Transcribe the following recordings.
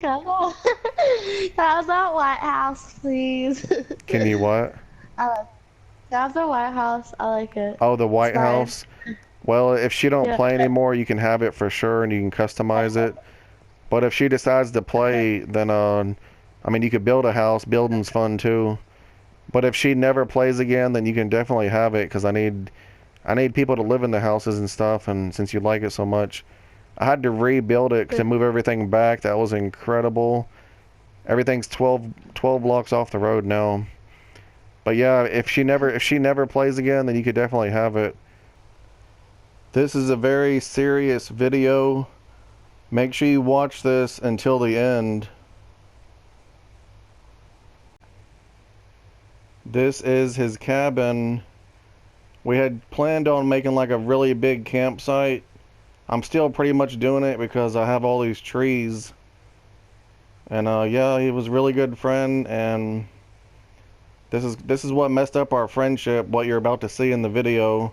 Come on. How's that White House, please? Can you what? I like That's the White House. I like it. Oh, the It's White nice. House. Well, if she don't Yeah. play anymore, you can have it for sure, and you can customize it. But if she decides to play, then I mean, you could build a house. Building's fun too. But if she never plays again, then you can definitely have it because I need people to live in the houses and stuff. And since you like it so much, I had to rebuild it to move everything back. That was incredible. Everything's 12 blocks off the road now. But yeah, if she never plays again, then you could definitely have it. This is a very serious video. Make sure you watch this until the end. This is his cabin. We had planned on making like a really big campsite. I'm still pretty much doing it because I have all these trees. And yeah, he was a really good friend, and this is what messed up our friendship, what you're about to see in the video.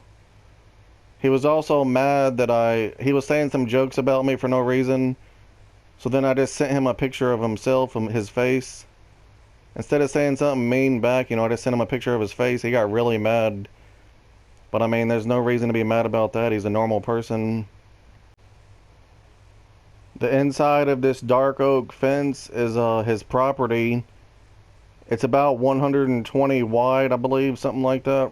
He was also mad that he was saying some jokes about me for no reason. So then I just sent him a picture of himself and his face. Instead of saying something mean back, I just sent him a picture of his face. He got really mad. But I mean, there's no reason to be mad about that. He's a normal person. The inside of this dark oak fence is his property. It's about 120 wide, I believe, something like that.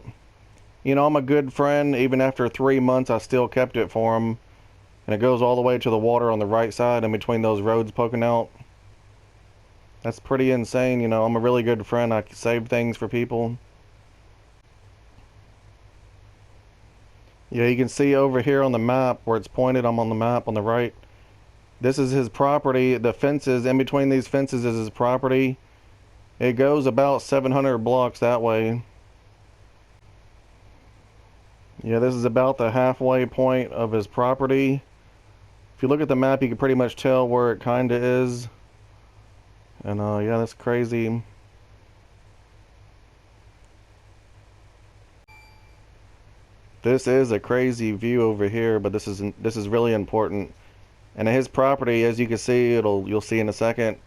I'm a good friend. Even after 3 months, I still kept it for him. And it goes all the way to the water on the right side in between those roads poking out. That's pretty insane. I'm a really good friend. I save things for people. Yeah, you can see over here on the map where it's pointed. I'm on the map on the right. This is his property. The fences, in between these fences is his property. It goes about 700 blocks that way. Yeah, this is about the halfway point of his property. If you look at the map, you can pretty much tell where it kinda is. And yeah, that's crazy. This is a crazy view over here, but this is really important. And his property, as you can see, you'll see in a second.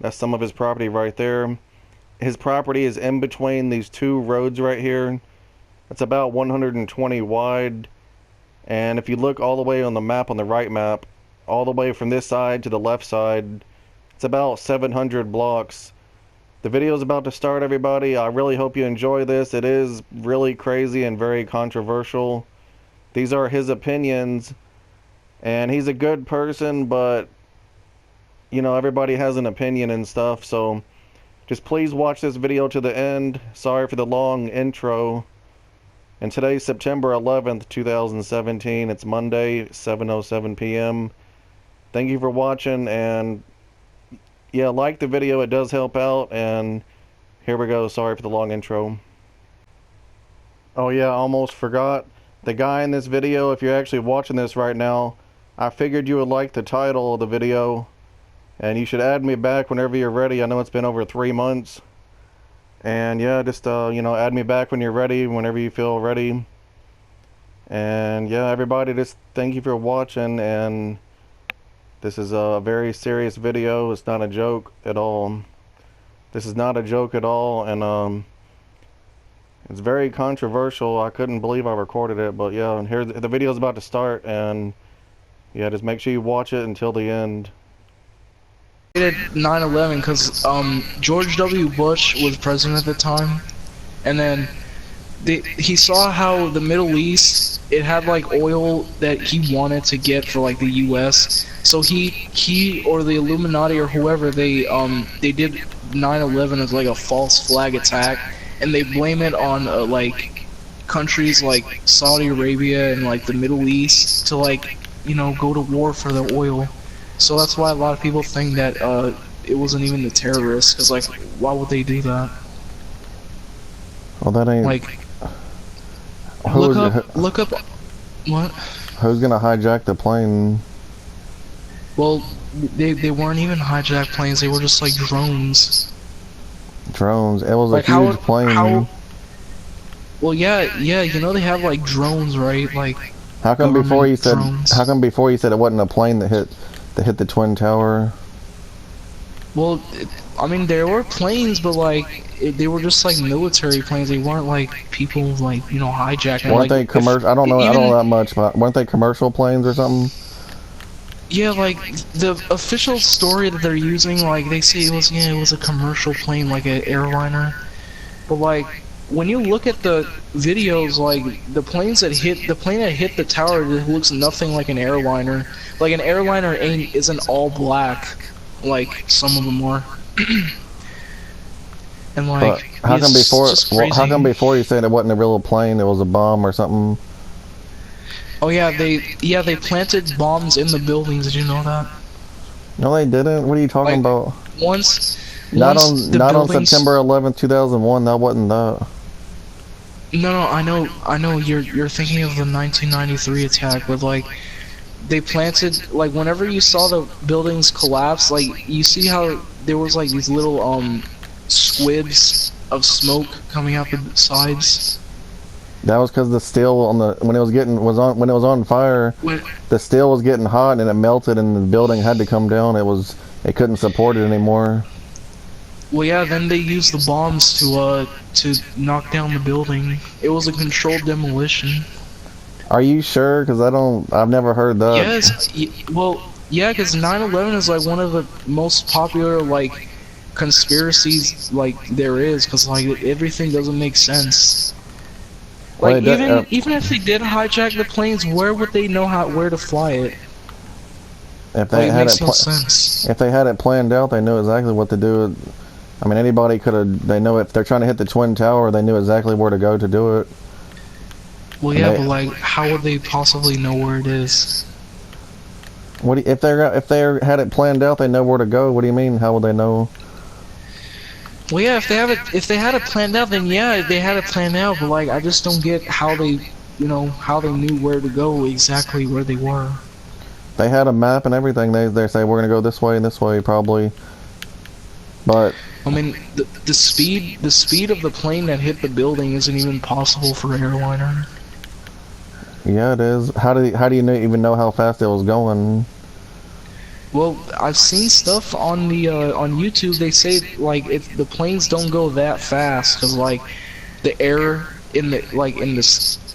That's some of his property right there. His property is in between these two roads right here. It's about 120 wide. And if you look all the way on the map, on the right map, all the way from this side to the left side, it's about 700 blocks. The video is about to start, everybody. I really hope you enjoy this. It is really crazy and very controversial. These are his opinions, and he's a good person, but everybody has an opinion and stuff, so just please watch this video to the end. Sorry for the long intro. And today's September 11th, 2017. It's Monday, 7:07 p.m. Thank you for watching, and yeah, like the video, it does help out. And here we go. Sorry for the long intro. Oh yeah, I almost forgot. The guy in this video, if you're actually watching this right now, I figured you would like the title of the video, and you should add me back whenever you're ready. I know it's been over 3 months. And yeah, just add me back when you're ready, whenever you feel ready. And yeah, everybody, just thank you for watching, and this is a very serious video. It's not a joke at all. This is not a joke at all, and it's very controversial. I couldn't believe I recorded it, but yeah, and here the video's about to start, and yeah, just make sure you watch it until the end. 9/11 because George W. Bush was president at the time, and then he saw how the Middle East, it had like oil that he wanted to get for like the U.S. So he or the Illuminati or whoever, they did 9/11 as like a false flag attack, and they blame it on like countries like Saudi Arabia and like the Middle East to like go to war for the oil. So that's why a lot of people think that it wasn't even the terrorists, because like, why would they do that? Well, that ain't like. Look Look up. What? Who's gonna hijack the plane? Well, they weren't even hijacked planes. They were just like drones. Drones. It was like a huge plane. Well, yeah. They have like drones, right? Like. How come before you said? Drones. How come before you said it wasn't a plane that hit the Twin Tower? Well, I mean, there were planes, but like they were just like military planes. They weren't like people like hijacking. Weren't Like they commercial? I don't know. I don't even know that much, but weren't they commercial planes or something? yeah, like the official story that they're using, like they say it was a commercial plane, like an airliner. But like when you look at the videos, like the plane that hit the tower, it looks nothing like an airliner. Like an airliner isn't all black, like some of them are. And But like how come it's before? just Well, how come crazy. before you said it wasn't a real plane? It was a bomb or something? Oh yeah, they planted bombs in the buildings. Did you know that? No, they didn't. What are you talking Like about? once Not once on the not on buildings. September 11th, 2001. That wasn't that. No, I know. You're thinking of the 1993 attack, but like they planted like whenever you saw the buildings collapse, like you see how there was like these little squibs of smoke coming out the sides. That was because the steel on the when it was getting was on when it was on fire, When the steel was getting hot and it melted and the building had to come down. It couldn't support it anymore. Well, yeah, then they used the bombs to knock down the building. It was a controlled demolition. Are you sure? Because I've never heard that. Yes, well, yeah, because 9/11 is like one of the most popular like conspiracies like there is, because like everything doesn't make sense. Well, Like even if they did hijack the planes, where would they know where to fly it? if Like they it had makes no sense. if they had it planned out, they knew exactly what to do. I mean, anybody could have. They know if they're trying to hit the Twin Tower, they knew exactly where to go to do it. Well, And yeah, but like, how would they possibly know where it is? if they had it planned out, they know where to go. What do you mean? How would they know? Well, yeah, if they had it planned out, then yeah, they had it planned out. But like, I just don't get how how they knew where to go exactly where they were. They had a map and everything. They say we're gonna go this way and this way probably. But I mean, the speed of the plane that hit the building isn't even possible for an airliner. yeah, it is. How do you even know how fast it was going? Well, I've seen stuff on the on YouTube. They say like if the planes don't go that fast, because like the air in the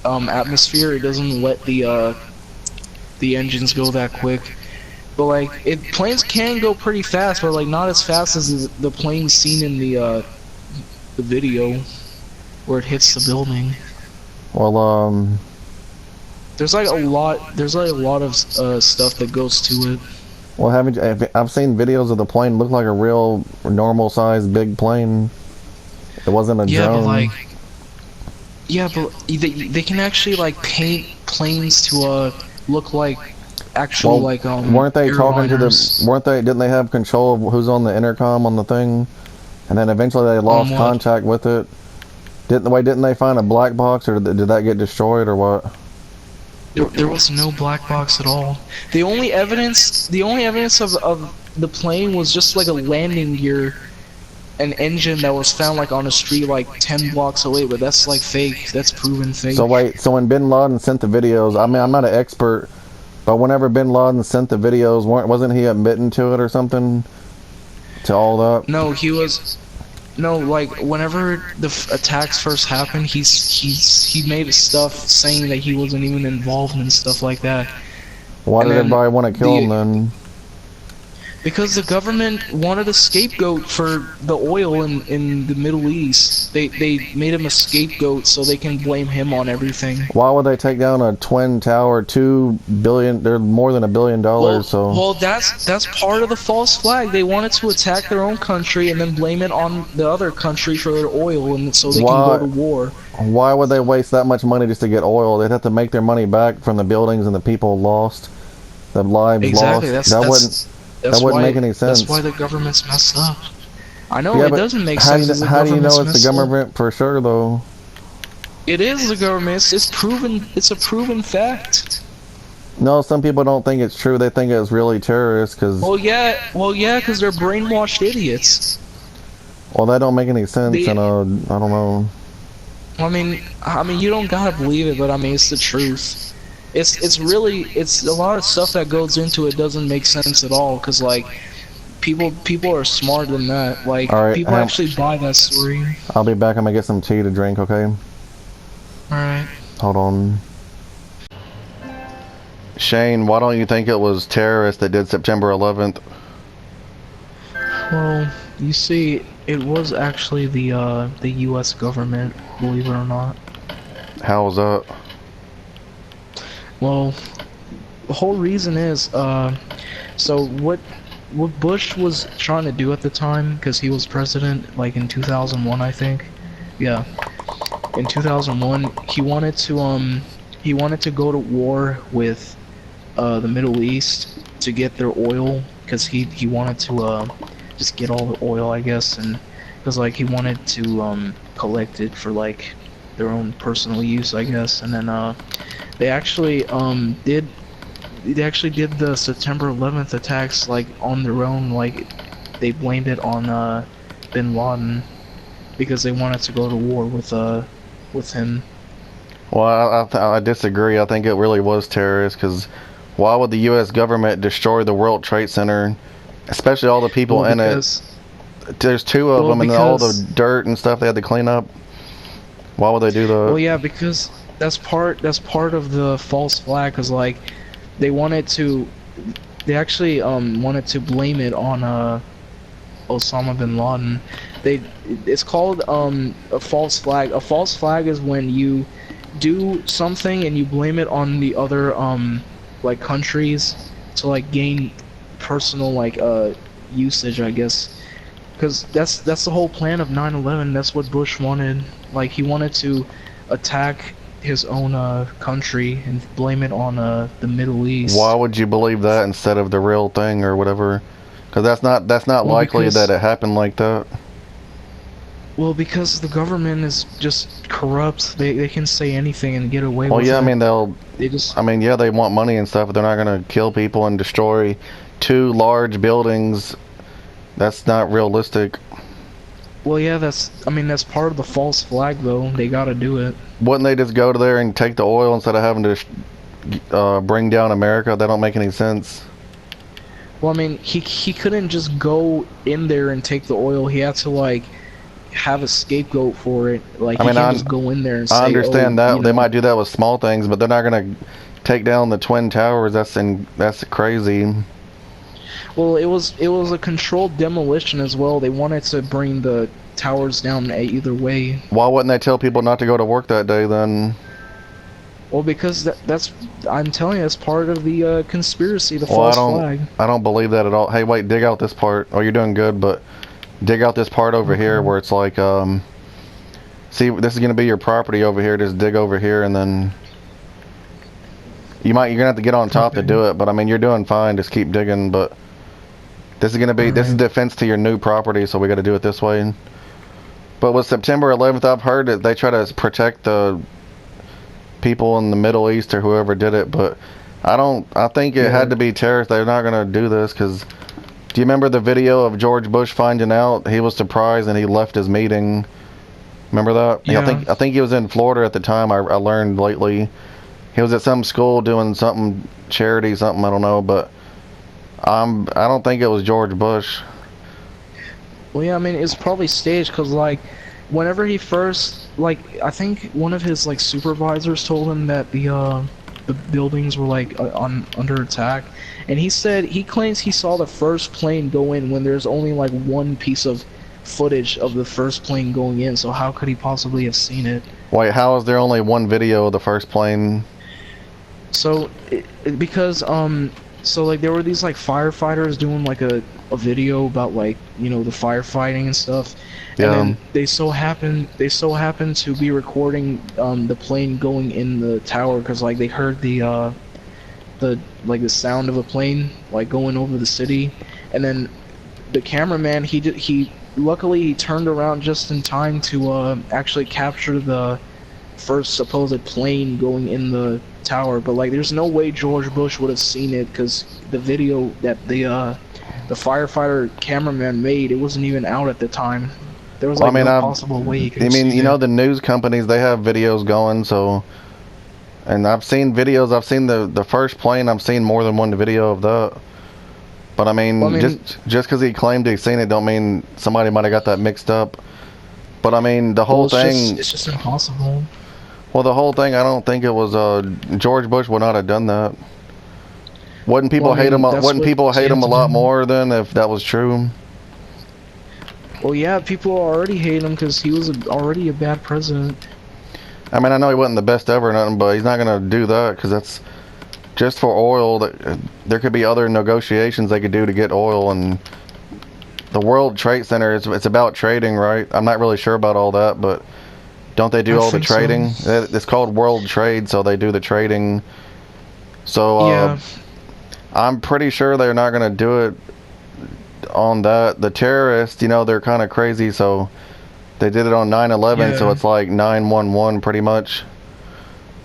atmosphere, it doesn't let the engines go that quick. But like planes can go pretty fast, but like not as fast as the planes seen in the video where it hits the building. Well, There's like a lot of stuff that goes to it. well, haven't you, I've seen videos of the plane look like a real normal sized big plane. It wasn't a Yeah, but drone. like, yeah, but they can actually like paint planes to look like actual Well, like weren't they talking to airliners. didn't they have control of who's on the intercom on the thing? And then eventually they lost What? contact with it. Didn't they find a black box or did that get destroyed or what? There was no black box at all. The only evidence of the plane was just like a landing gear, an engine that was found like on a street like 10 blocks away, but that's like fake. That's proven fake. So wait, so when Bin Laden sent the videos, I mean I'm not an expert, but whenever Bin Laden sent the videos, wasn't he admitting to it or something? To all that? No, he was. No, like whenever the attacks first happened, he made stuff saying that he wasn't even involved in stuff like that. Why And did then everybody want to kill him then? because the government wanted a scapegoat for the oil in the Middle East. They made him a scapegoat so they can blame him on everything. Why would they take down a twin tower? They're more than $1 billion. Well, that's part of the false flag. They wanted to attack their own country and then blame it on the other country for their oil, and so they can go to war. Why would they waste that much money just to get oil? They'd have to make their money back from the buildings and the people lost, the lives Exactly. lost. That wouldn't make any sense. That's why the government's messed up. I know Yeah, it but doesn't make sense. how do you know it's the messed up. government for sure though? It is the government. It's proven. It's a proven fact. No, some people don't think it's true. They think it's really terrorists because Well, yeah, because they're brainwashed idiots. well, that don't make any sense. They- And I don't know. I mean, you don't gotta believe it, but I mean, it's the truth. It's a lot of stuff that goes into it doesn't make sense at all. Cause like, People are smarter than that. Like All right, people actually buy that story. I'll be back. I'm gonna get some tea to drink. Okay. All right. Hold on. Shane, why don't you think it was terrorists that did September 11th? Well, you see, it was actually the U.S. government, believe it or not. How was that? Well, the whole reason is, so what Bush was trying to do at the time, because he was president, like in 2001, I think. Yeah, in 2001, he wanted to go to war with the Middle East to get their oil, because he wanted to just get all the oil, I guess, and because like he wanted to collect it for like their own personal use, I guess, and then they actually did the September 11th attacks like on their own. Like they blamed it on bin Laden because they wanted to go to war with him. Well, I disagree. I think it really was terrorists, because why would the U.S. government destroy the World Trade Center, especially all the people in it? There's two of them, and all the dirt and stuff they had to clean up. Why would they do that? Well, yeah, because that's part of the false flag, because like they actually wanted to blame it on Osama bin Laden. It's called a false flag. A false flag is when you do something and you blame it on the other like countries to like gain personal like usage, I guess. Because that's the whole plan of 9/11. That's what Bush wanted. Like he wanted to attack his own country and blame it on the Middle East. Why would you believe that instead of the real thing or whatever? Because that's not likely that it happened like that. Well, because the government is just corrupt. They can say anything and get away with it. Well, yeah, I mean yeah, they want money and stuff, but they're not gonna kill people and destroy two large buildings. That's not realistic. Well, yeah, that's part of the false flag, though. They gotta do it. Wouldn't they just go to there and take the oil instead of having to bring down America? That don't make any sense. Well, I mean, he couldn't just go in there and take the oil. He had to like have a scapegoat for it. Like, he can't just go in there and say, I understand that. You know, they might do that with small things, but they're not gonna take down the Twin Towers. That's crazy. Well, it was a controlled demolition as well. They wanted to bring the towers down either way. Why wouldn't they tell people not to go to work that day then? Well, because that's I'm telling you, that's part of the conspiracy, the false flag. I don't believe that at all. Hey, wait, dig out this part. Oh, you're doing good, but dig out this part over here where it's like, see, this is gonna be your property over here. Just dig over here, and then you're gonna have to get on top to do it. But I mean, you're doing fine. Just keep digging. But this is gonna be this is defense to your new property, so we got to do it this way. But with September 11th, I've heard that they try to protect the people in the Middle East or whoever did it, but I think it had to be terrorists. They're not gonna do this because. Do you remember the video of George Bush finding out? He was surprised and he left his meeting. Remember that? Yeah. I think he was in Florida at the time. I learned lately. He was at some school doing something charity, something I don't know, but I don't think it was George Bush. Well, yeah, I mean, it's probably staged because, like, whenever he first, like, I think one of his, like, supervisors told him that the buildings were, like, under attack. And he claims he saw the first plane go in when there's only, like, one piece of footage of the first plane going in. So how could he possibly have seen it? Wait, how is there only one video of the first plane? So, because, so, like, there were these, like, firefighters doing, like, a video about, like, you know, the firefighting and stuff. Yeah. And then they so happened to be recording, the plane going in the tower, because, like, they heard the sound of a plane, like, going over the city. And then the cameraman, luckily he turned around just in time to, actually capture the first supposed plane going in the tower. But, like, there's no way George Bush would have seen it, because the video that the firefighter cameraman made, it wasn't even out at the time. There was, like, no possible way he could have seen it. You know, the news companies, they have videos going, so... And I've seen videos, I've seen the first plane, I've seen more than one video of that. But I mean, Well, I mean, just because he claimed he'd seen it, don't mean somebody might have got that mixed up. But I mean, the well, whole thing. it's just impossible. Well, the whole thing. I don't think it was. George Bush would not have done that. Wouldn't people Well, I hate him? mean, that's Wouldn't what people you hate have him a to lot do. more then if that was true? Well, yeah, people already hate him because he was already a bad president. I mean, I know he wasn't the best ever or nothing, but he's not gonna do that because that's just for oil. That there could be other negotiations they could do to get oil, and the World Trade Center is it's about trading, right? I'm not really sure about all that, but don't they do I all the think so. trading? It's called World Trade, so they do the trading. So Yeah, I'm pretty sure they're not gonna do it on that. The terrorists, they're kind of crazy, so they did it on 9/11, so yeah, it's like 9/11 pretty much.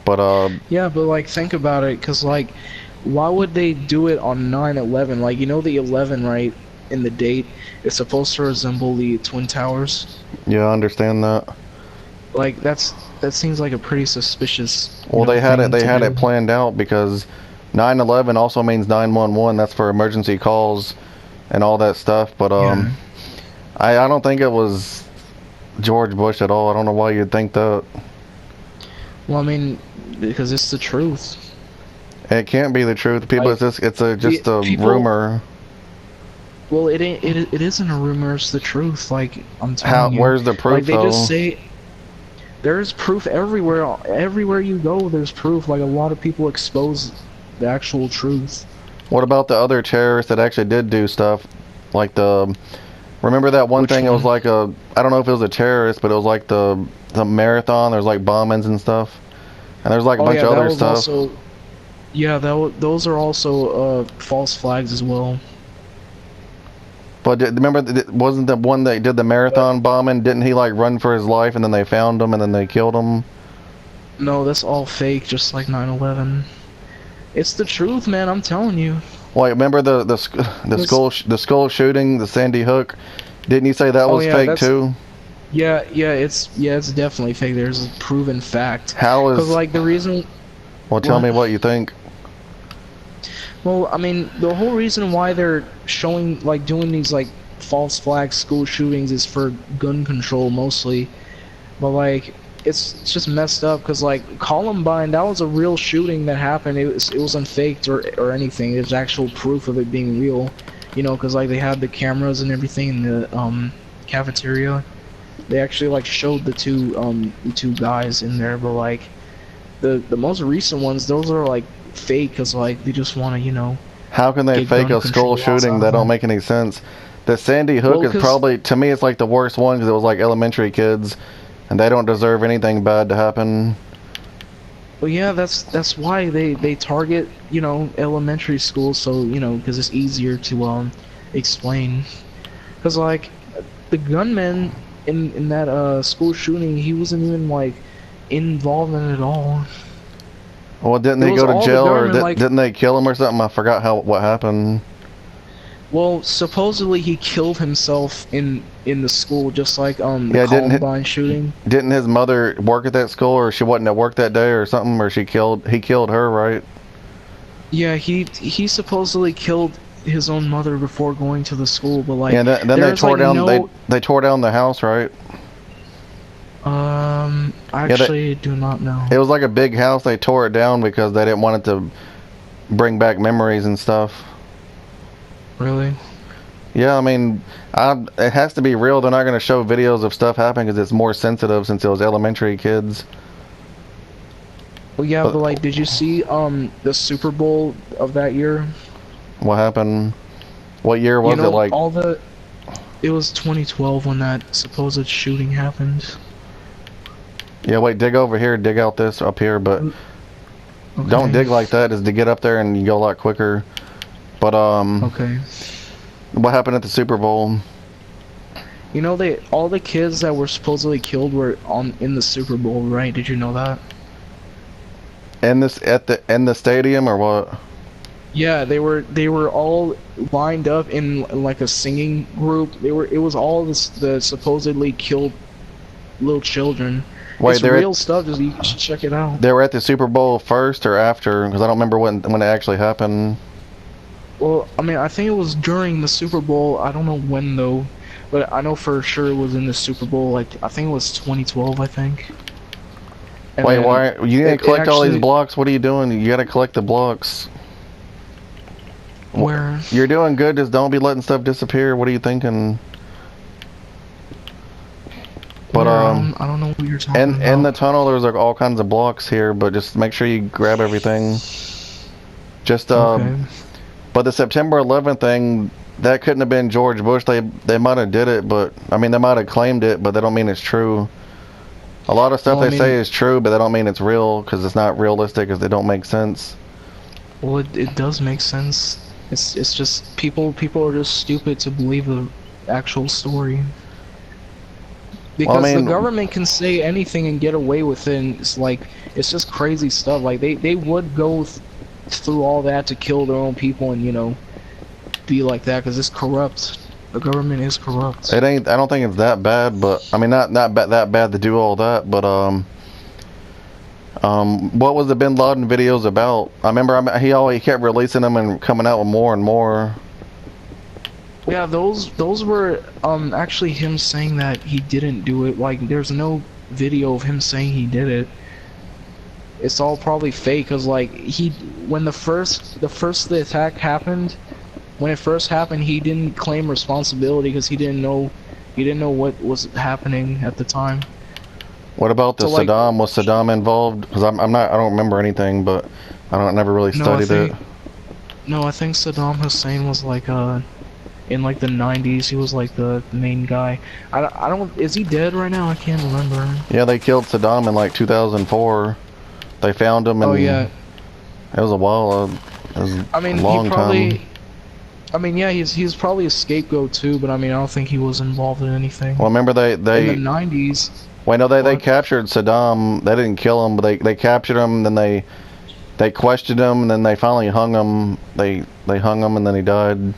But yeah. But like, think about it, because like, why would they do it on 9/11? Like, you know, the 11, right? In the date, it's supposed to resemble the Twin Towers. yeah, I understand that. Like, that seems like a pretty suspicious, Well, they had it. thing They to had do. it planned out because 9/11 also means 911. That's for emergency calls and all that stuff. But Yeah. I don't think it was George Bush at all. I don't know why you'd think that. Well, I mean, because it's the truth. It can't be the truth. People, Like, it's just a people. rumor. Well, it ain't. It isn't a rumor. It's the truth. Like, I'm How? telling you. Where's the Like, proof they though? just say there's proof everywhere. Everywhere you go, there's proof. Like, a lot of people expose the actual truth. What about the other terrorists that actually did do stuff? Like remember that one Which thing? It was one? like I don't know if it was a terrorist, but it was like the marathon. There's like bombings and stuff, and there's like a Oh bunch yeah, of that other was stuff. also. Yeah, those are also false flags as well. But remember, wasn't the one that did the marathon bombing? Didn't he like run for his life, and then they found him, and then they killed him? No, that's all fake. Just like 9/11. It's the truth, man. I'm telling you. Like, remember the school shooting, the Sandy Hook? Didn't you say that Oh was yeah, fake that's too? it's definitely fake. There's a proven fact. How Cause is? like the reason, Well, tell what? me what you think. Well, I mean, the whole reason why they're showing like doing these like false flag school shootings is for gun control mostly. But like, it's just messed up because like Columbine, that was a real shooting that happened. It wasn't faked or anything. There's actual proof of it being real. You know, because like they had the cameras and everything in the cafeteria. They actually like showed the two guys in there, but like the most recent ones, those are like fake because like they just want to How can they get fake gun a school control laws shooting? out That of don't them. make any sense. The Sandy Hook Well, is 'cause probably, to me, it's like the worst one because it was like elementary kids, and they don't deserve anything bad to happen. well, yeah, that's why they target elementary schools, so because it's easier to explain. Because like the gunman in that school shooting, he wasn't even like involved in it at all. Well, didn't It they was go to all the jail or government, like, didn't they kill him or something? I forgot what happened. well, supposedly he killed himself in the school, just like the Yeah, Columbine shooting. didn't his mother work at that school, or she wasn't at work that day or something, or he killed her, right? Yeah, he supposedly killed his own mother before going to the school, but like Yeah, then they there's tore like down no they tore down the house, right? I Yeah, actually do not know. it was like a big house. They tore it down because they didn't want it to bring back memories and stuff. Really? Yeah, I mean, it has to be real. They're not going to show videos of stuff happening because it's more sensitive since it was elementary kids. Well, yeah, But but like, did you see the Super Bowl of that year? what happened? What year was it? Like, it was 2012 when that supposed shooting happened. yeah, wait, dig over here, dig out this up here, but Okay. don't dig like that. Is to get up there and you go a lot quicker. But Okay. what happened at the Super Bowl? You know, all the kids that were supposedly killed were in the Super Bowl, right? Did you know that? In the stadium or what? Yeah, they were all lined up in like a singing group. It was all the supposedly killed little children. Wait, It's real stuff. Just you should check it out. they were at the Super Bowl first or after? Because I don't remember when it actually happened. Well, I mean, I think it was during the Super Bowl. I don't know when though, but I know for sure it was in the Super Bowl. Like I think it was 2012. I think. And Wait, then why you didn't it collect all these actually blocks? What are you doing? You gotta collect the blocks. where You're doing good. Just don't be letting stuff disappear. What are you thinking? But where I don't know what you're talking in the about. tunnel, there's like all kinds of blocks here. But just make sure you grab everything. Just Okay. but the September 11th thing, that couldn't have been George Bush. They might have did it, but I mean they might have claimed it, but they don't mean it's true. A lot of stuff Well, I they say mean, is true, but they don't mean it's real because it's not realistic because they don't make sense. well, it does make sense. It's just people are just stupid to believe the actual story. Well, I Because the mean, government can say anything and get away with it. And it's like it's just crazy stuff. Like they would go through all that to kill their own people and be like that because it's corrupt. The government is corrupt. it ain't. I don't think it's that bad, but I mean, that bad to do all that. But what was the Bin Laden videos about? I remember he kept releasing them and coming out with more and more. Yeah, those were actually him saying that he didn't do it. Like there's no video of him saying he did it. It's all probably fake cuz like when the attack happened, when it first happened, he didn't claim responsibility cuz he didn't know what was happening at the time. What about the So like Saddam? Was Saddam involved? Because I'm not. I don't remember anything, but I never really no, studied it. I think Saddam Hussein was like in like the 90s, he was like the main guy. I don't, is he dead right now? I can't remember. Yeah, they killed Saddam in like 2004. They found him, Oh and yeah, it was a while. It was I a mean he long time. probably, I mean yeah, he's probably a scapegoat too, but I mean I don't think he was involved in anything. Well, remember In the they 90s, wait no they what? captured Saddam. They didn't kill him, but they captured him. Then they questioned him, and then they finally hung him. They hung him, and then he died.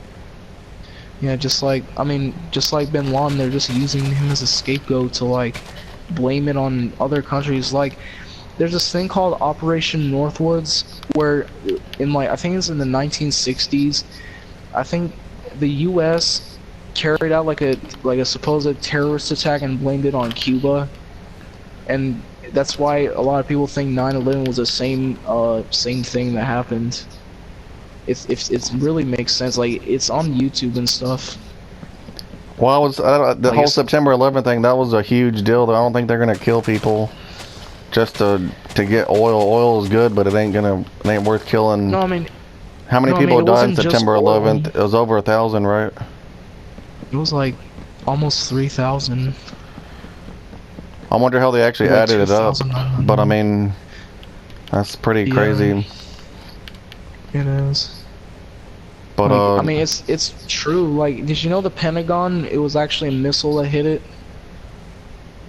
Yeah, just like, I mean, just like Bin Laden, they're just using him as a scapegoat to like blame it on other countries. Like, there's this thing called Operation Northwoods, where in like, I think it's in the 1960s, I think the U.S. carried out like a supposed terrorist attack and blamed it on Cuba, and that's why a lot of people think 9/11 was the same thing that happened. It's really makes sense. Like it's on YouTube and stuff. Well, the Like whole it's September 11th thing. That was a huge deal. I don't think they're gonna kill people just to get oil. Oil is good, but it ain't worth killing. no, I mean How many no, I mean people it died wasn't just September oil. 11th? It was over 1,000, right? It was like almost 3,000, I wonder how they actually like added it up. But I 2,900. mean, that's pretty Yeah, crazy. it is. But Like I mean it's true. Like did you know the Pentagon? It was actually a missile that hit it.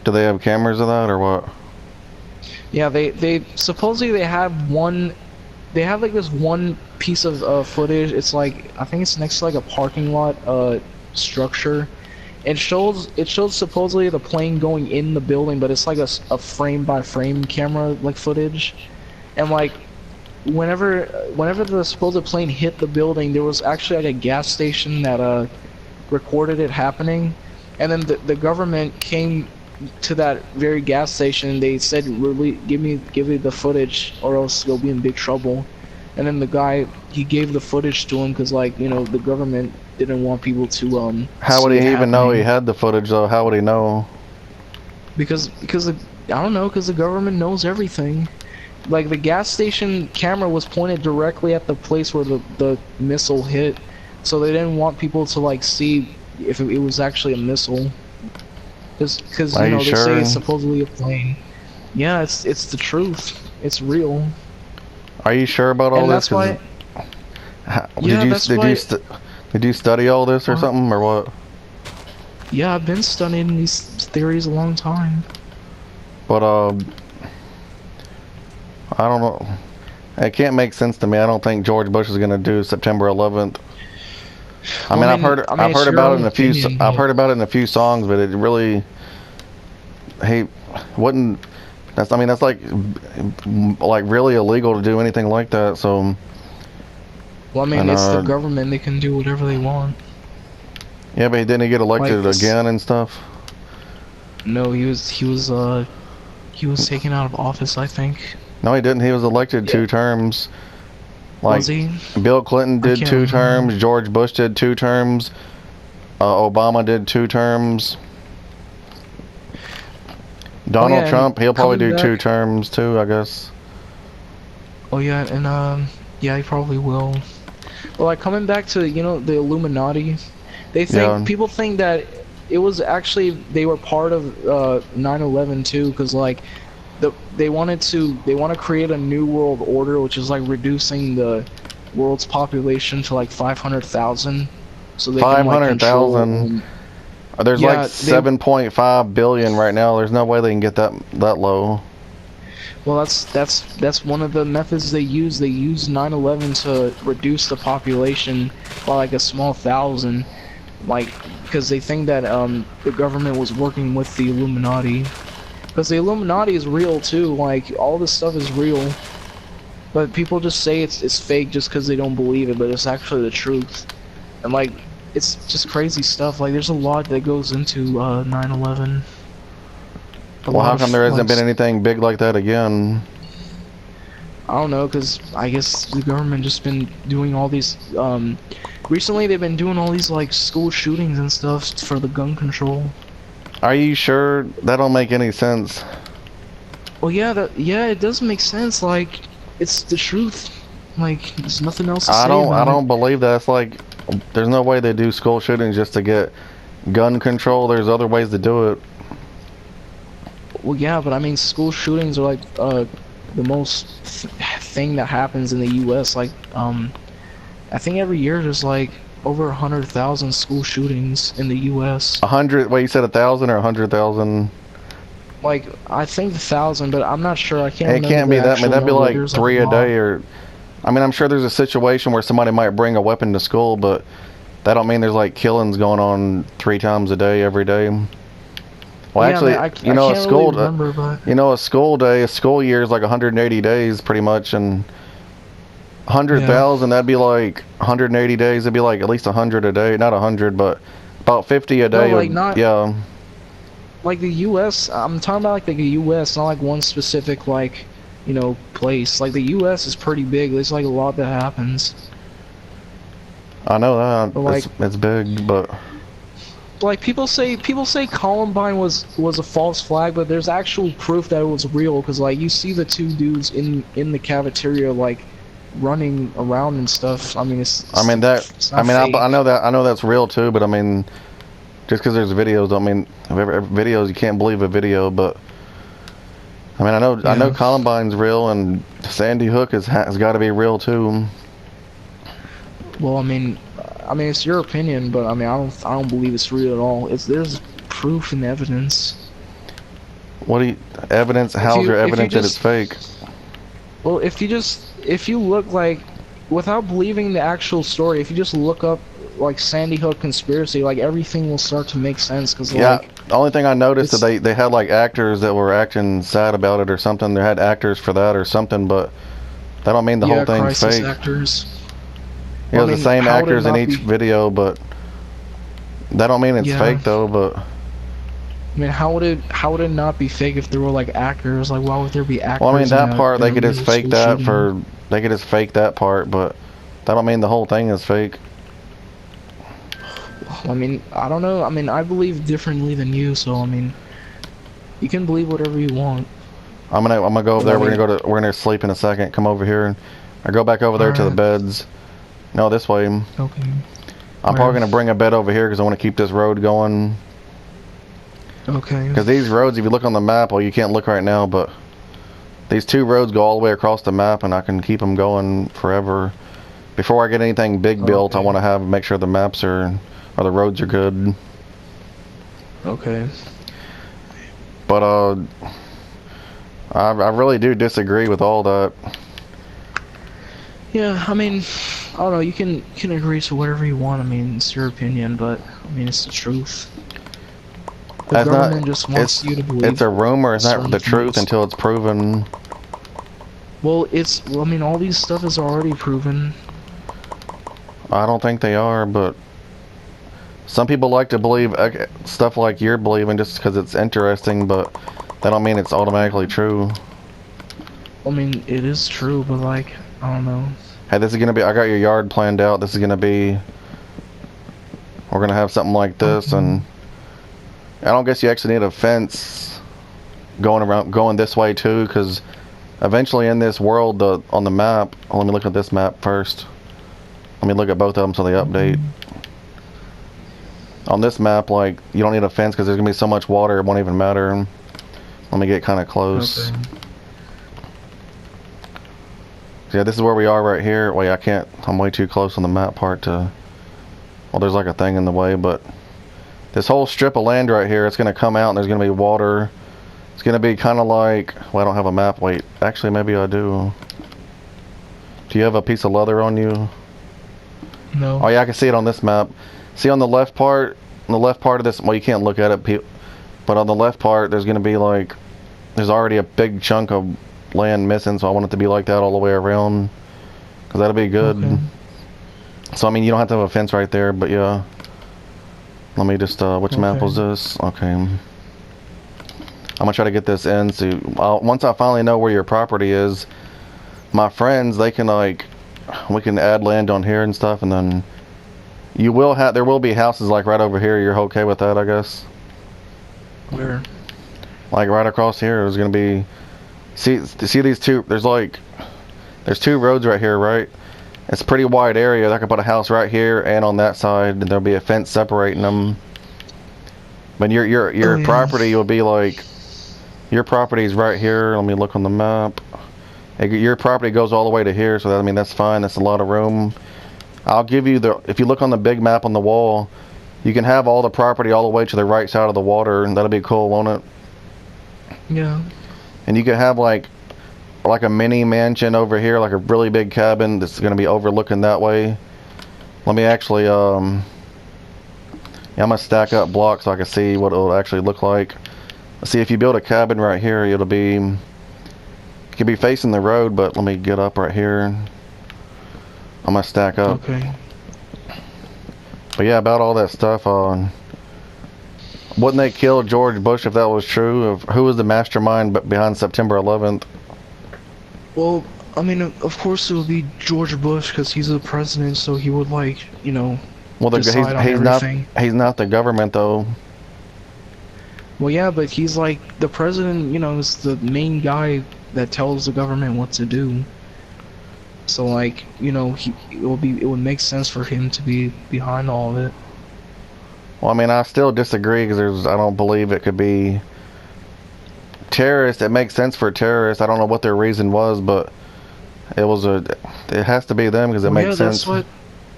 do they have cameras of that or what? Yeah, they supposedly they have one. They have like this one piece of footage. It's like I think it's next to like a parking lot structure. It shows supposedly the plane going in the building, but it's like a frame by frame camera like footage, and like whenever the supposed plane hit the building, there was actually like a gas station that recorded it happening, and then the government came to that very gas station and they said, really, give me the footage or else you'll be in big trouble. And then the guy, he gave the footage to him because like the government didn't want people to How would see it he even know he happening. had the footage though? How would he know? Because I don't know, because the government knows everything. Like the gas station camera was pointed directly at the place where the missile hit, so they didn't want people to like see if it was actually a missile. Because Are you they say sure? it's supposedly a plane. Yeah, it's the truth. It's real, Are you sure about all and this? that's why. Yeah, that's why. Did you study all this or Uh, something or what? yeah, I've been studying these theories a long time. But I don't know. It can't make sense to me. I don't think George Bush is gonna do September 11th. I Well, mean, I mean, I've it's heard your about it own in a few opinion, I've but heard about it in a few songs, but it really he wouldn't. That's I mean, that's like really illegal to do anything like that. So Well, I mean, And it's the government. They can do whatever they want. yeah, but didn't he get Like elected this. again and stuff? No, he was taken out of office, I think. No, he didn't. He was elected Yeah. 2 terms. Like, Was he? Bill Clinton I did can't 2 terms, remember. George Bush did 2 terms, Obama did 2 terms. Oh Donald yeah, and Trump, he'll probably coming do two back. terms too, I guess. Oh yeah, and yeah, he probably will. Well, like coming back to the Illuminati, Yeah. people think that it was actually they were part of 9/11 too, because like they want to create a new world order, which is like reducing the world's population to like 500,000, so they can like control. 500,000. There's like Yeah, they 7.5 billion right now. There's no way they can get that low. Well, that's one of the methods they use. They use 9/11 to reduce the population by like a small thousand, like because they think that the government was working with the Illuminati. Because the Illuminati is real too. Like all this stuff is real, but people just say it's fake just because they don't believe it. But it's actually the truth, and like it's just crazy stuff. Like there's a lot that goes into 9/11. A Well, lot how come of there like hasn't been anything big like that again? I don't know, cause I guess the government just been doing all these. Recently they've been doing all these like school shootings and stuff for the gun control. Are you sure? That don't make any sense. Well, yeah, it does make sense. Like, it's the truth. Like, there's nothing else to say I about it. don't believe that. It's like there's no way they do school shootings just to get gun control. There's other ways to do it. Well, yeah, but I mean, school shootings are like the most thing that happens in the U.S. Like, I think every year there's like over 100,000 school shootings in the U.S. 100. Wait, you said 1,000 or 100,000? Like, I think 1,000, but I'm not sure. I can't It can't remember be the that many. actual That'd be number. like There's like three a a lot. day, or I mean, I'm sure there's a situation where somebody might bring a weapon to school, but that don't mean there's like killings going on 3 times a day every day. Well, Yeah, I mean, actually, I you know, can't really remember, but a school day, a school year is like 180 days pretty much, and yeah. 100,000, that'd be like 180 days. It'd be like at least 100 a day, not 100, but about 50 a No, day. like not Yeah. like the U.S. I'm talking about like the U.S., not like one specific like place. Like the U.S. is pretty big. There's like a lot that happens. I know that. But like It's big, but people say Columbine was a false flag, but there's actual proof that it was real because like you see the two dudes in the cafeteria like running around and stuff. I mean, I mean that. it's I not mean, I fake. know that. I know that's real too. But I mean, just because there's videos, don't mean videos. You can't believe a video. But I mean, I know Yeah. Columbine's real, and Sandy Hook has got to be real too. Well, I mean, it's your opinion, but I mean, I don't believe it's real at all. There's proof and evidence. What do you evidence? How's your evidence that it's fake? Well, if you look like, without believing the actual story, if you just look up like Sandy Hook conspiracy, like everything will start to make sense. Cause Yeah, like the only thing I noticed it's that they had like actors that were acting sad about it or something. They had actors for that or something, but that don't mean the whole thing's crisis fake. actors. It Well, was I the mean, same how would it actors in not each be? video, but that don't mean it's Yeah. fake though. But I mean, how would it not be fake if there were like actors? Like, why would there be actors? well, I mean that part in they a could just real fake school that shooting? they could just fake that part, but that don't mean the whole thing is fake. I mean, I don't know. I mean, I believe differently than you, so I mean, you can believe whatever you want. I'm gonna go over But I there. mean, We're gonna sleep in a second. Come over here, and I go back over there to the alright, beds. No, this way. okay. I'm Where? probably gonna bring a bed over here because I want to keep this road going. Okay. Because these roads, if you look on the map, well, you can't look right now, but these two roads go all the way across the map, and I can keep them going forever. Before I get anything big built, I Okay. want to make sure the maps or the roads are good. Okay. But I really do disagree with all that. Yeah, I mean, I don't know. You can agree to whatever you want. I mean, it's your opinion, but I mean, it's the truth. The That's not. government just wants you to It's believe a rumor. It's not certain the truth things. until it's proven. Well, I mean, all these stuff is already proven. I don't think they are, but some people like to believe stuff like you're believing just because it's interesting, but that don't mean it's automatically true. I mean, it is true, but like, I don't know. Hey, this is gonna be, I got your yard planned out. This is gonna be, we're gonna have something like this, Okay. and I don't guess you actually need a fence going this way too, because eventually in this world, on the map, let me look at this map first. Let me look at both of them so they update. On this map, like, you don't need a fence because there's gonna be so much water it won't even matter. Let me get kind of close. Okay. Yeah, this is where we are right here. Wait, I can't, I'm way too close on the map part to, well, there's like a thing in the way, but this whole strip of land right here, it's gonna come out and there's gonna be water. It's gonna be kind of like, well, I don't have a map. Wait, actually maybe I do. Do you have a piece of leather on you? No. Oh yeah, I can see it on this map. See on the left part of this, well, you can't look at it, but on the left part, there's gonna be like, there's already a big chunk of land missing, so I want it to be like that all the way around, because that'll be good. Okay. So I mean, you don't have to have a fence right there, but yeah. Let me just, which map was this? Okay. I'm gonna try to get this in, so once I finally know where your property is, my friends, they can like, we can add land on here and stuff, and then there will be houses like right over here. You're okay with that, I guess? Where? Like right across here, there's gonna be, see these two, there's two roads right here, right? It's a pretty wide area. I could put a house right here and on that side, and there'll be a fence separating them. But your yeah. property will be like, your property is right here. Let me look on the map. Your property goes all the way to here, so that, I mean, that's fine. That's a lot of room. I'll give you if you look on the big map on the wall, you can have all the property all the way to the right side of the water, and that'll be cool, won't it? Yeah. And you can have like a mini mansion over here, like a really big cabin that's going to be overlooking that way. Let me actually, yeah, I'm going to stack up blocks so I can see what it'll actually look like. See, if you build a cabin right here, it could be facing the road, but let me get up right here. I'm going to stack up. Okay. But yeah, about all that stuff, wouldn't they kill George Bush if that was true? Who was the mastermind behind September 11th? Well, I mean, of course it would be George Bush because he's the president, so he would like, you know, Well, decide on everything. He's not the government though. Well, yeah, but he's like the president. You know, is the main guy that tells the government what to do. So like, you know, it would make sense for him to be behind all of it. Well, I mean, I still disagree because I don't believe it could be terrorists. It makes sense for terrorists. I don't know what their reason was, but it has to be them because it makes sense.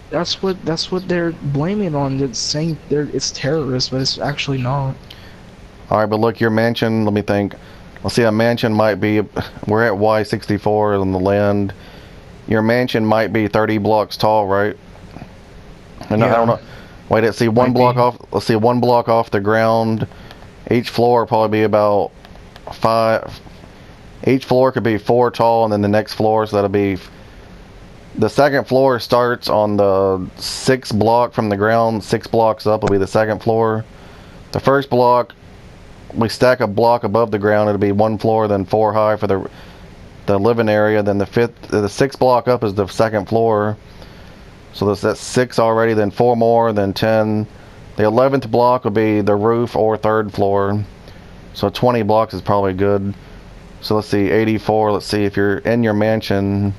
That's what they're blaming on. It's saying it's terrorists, but it's actually not. All right, but look, your mansion. Let me think. Let's see, a mansion might be. We're at Y64 on the land. Your mansion might be 30 blocks tall, right? And Yeah. I don't know. Wait, let's see, one block off the ground. Each floor will probably be about 5. Each floor could be 4 tall, and then the next floor, so that'll be, the second floor starts on the 6th block from the ground. 6 blocks up will be the second floor. The first block, we stack a block above the ground. It'll be 1 floor, then 4 high for the living area. Then the 6th block up is the second floor. So that's 6 already, then 4 more, then 10. The 11th block will be the roof or 3rd floor. So 20 blocks is probably good. So let's see, 84. Let's see, if you're in your mansion,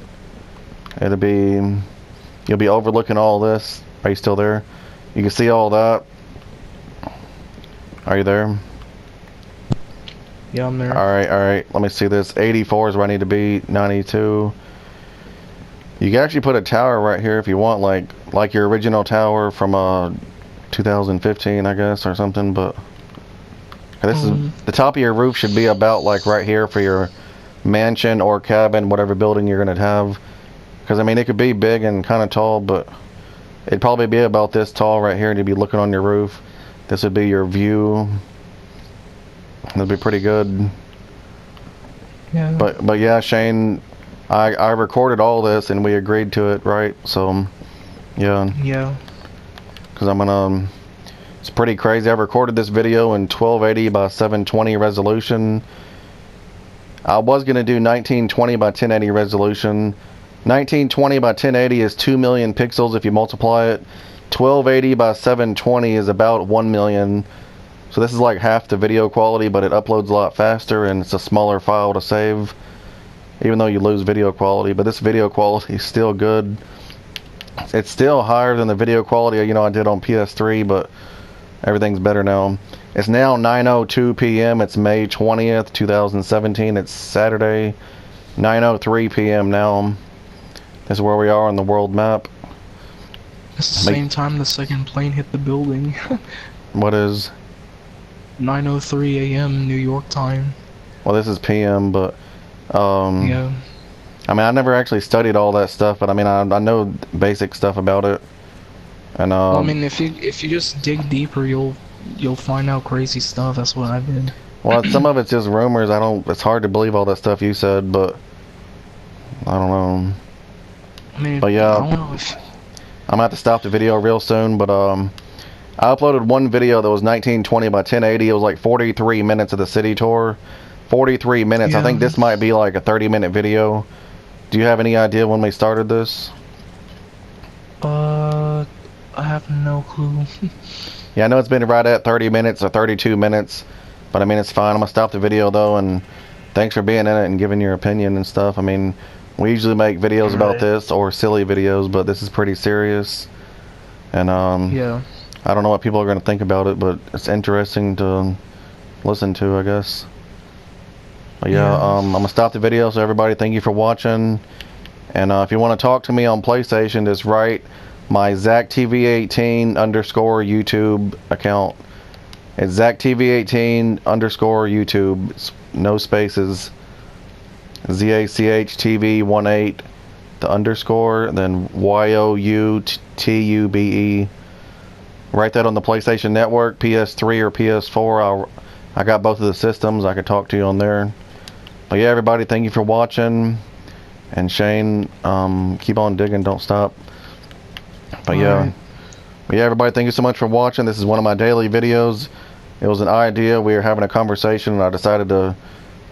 you'll be overlooking all this. Are you still there? You can see all that. Are you there? Yeah, I'm there. Alright. Let me see this. 84 is where I need to be. 92. You can actually put a tower right here if you want, like your original tower from 2015, I guess, or something. But this is the top of your roof should be about like right here for your mansion or cabin, whatever building you're gonna have. Because I mean, it could be big and kind of tall, but it'd probably be about this tall right here, and you'd be looking on your roof. This would be your view. That'd be pretty good. Yeah. But yeah, Shane, I recorded all this and we agreed to it, right? So Yeah. Yeah. Because I'm gonna. It's pretty crazy. I recorded this video in 1280 by 720 resolution. I was gonna do 1920 by 1080 resolution. 1920 by 1080 is 2 million pixels if you multiply it. 1280 by 720 is about 1 million. So this is like half the video quality, but it uploads a lot faster and it's a smaller file to save. Even though you lose video quality, but this video quality is still good. It's still higher than the video quality I did on PS3, but everything's better now. It's now 9:02 p.m. It's May 20th, 2017. It's Saturday, 9:03 p.m. now. This is where we are on the world map. It's the same time the second plane hit the building. What is? 9:03 a.m. New York time. Well, this is p.m., but Yeah. I mean, I never actually studied all that stuff, but I mean, I know basic stuff about it. And Well, I mean, if you just dig deeper, you'll find out crazy stuff. That's what I did. well, some of it's just rumors. It's hard to believe all that stuff you said, but I don't know. I mean, But yeah. I don't know if. I'm gonna have to stop the video real soon, but I uploaded one video that was 1920 by 1080. It was like 43 minutes of the city tour. 43 minutes. I Yeah. think this might be like a 30-minute video. Do you have any idea when we started this? I have no clue. Yeah, I know it's been right at 30 minutes or 32 minutes, but I mean, it's fine. I'm gonna stop the video though, and thanks for being in it and giving your opinion and stuff. I mean, we usually make videos about this or silly videos, but this is pretty serious. And Yeah. I don't know what people are gonna think about it, but it's interesting to listen to, I guess. But yeah, I'm gonna stop the video. So everybody, thank you for watching. And if you want to talk to me on PlayStation, just write my ZachTV18 _, YouTube account. It's ZachTV18 _ YouTube. It's no spaces. ZACHTV18, the _, then YOUTUBE. Write that on the PlayStation Network, PS3 or PS4. I got both of the systems. I could talk to you on there. But yeah, everybody, thank you for watching. And Shane, keep on digging, don't stop. But yeah, everybody, thank you so much for watching. This is one of my daily videos. It was an idea. We were having a conversation, and I decided that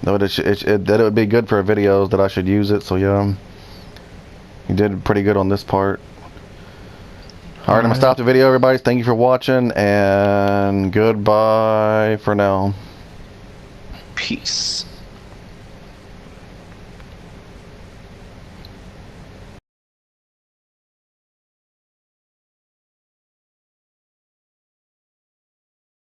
it would be good for videos, that I should use it. So yeah, you did pretty good on this part. Alright, I'm gonna stop the video, everybody. Thank you for watching, and goodbye for now. Peace.